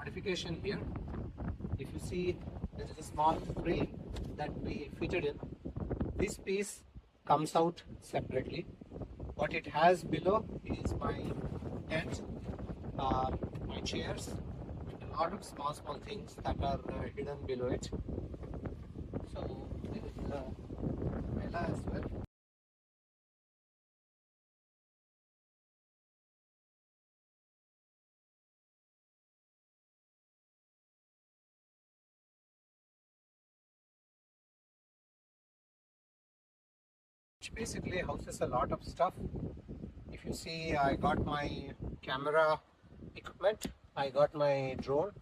modification here. If you see, there is a small frame that we fitted in. This piece comes out separately. What it has below is my tent, my chairs, and a lot of small things that are hidden below it. So there is a umbrella as well. Which basically houses a lot of stuff. If you see, I got my camera equipment, I got my drone,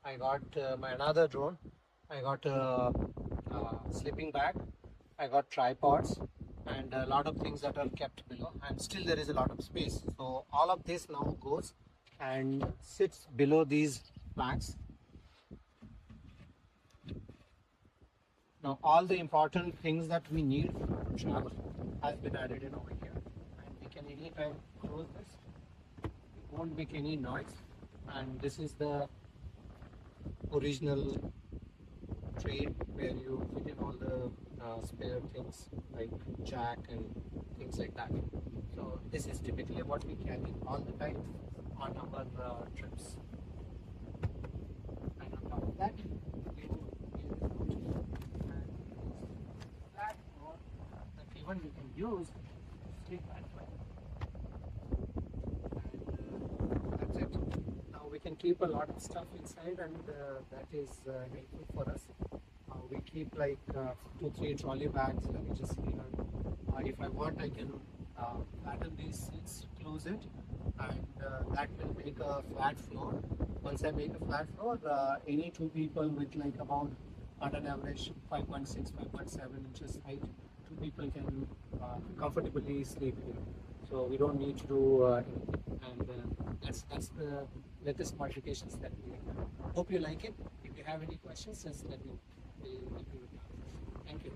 I got my another drone, I got a sleeping bag, I got tripods, and a lot of things that are kept below, and still there is a lot of space. So all of this now goes and sits below these bags. Now all the important things that we need for travel has been added in over here, and we can anytime close this. It won't make any noise, and this is the original tray where you fit in all the spare things like jack and things like that. So this is typically what we carry all the time on our trips. And on top of that, even we can use sleep at and that's it. Now we can keep a lot of stuff inside, and that is helpful for us. We keep like 2-3 trolley bags, luggages here. If I want, I can flatten these seats, close it, and that will make a flat floor. Once I make a flat floor, any two people with like about on an average 5.6, 5.7 inches height, two people can comfortably sleep here. So we don't need to do anything, and that's the latest modifications that we have. Hope you like it. If you have any questions, just let me know. Thank you.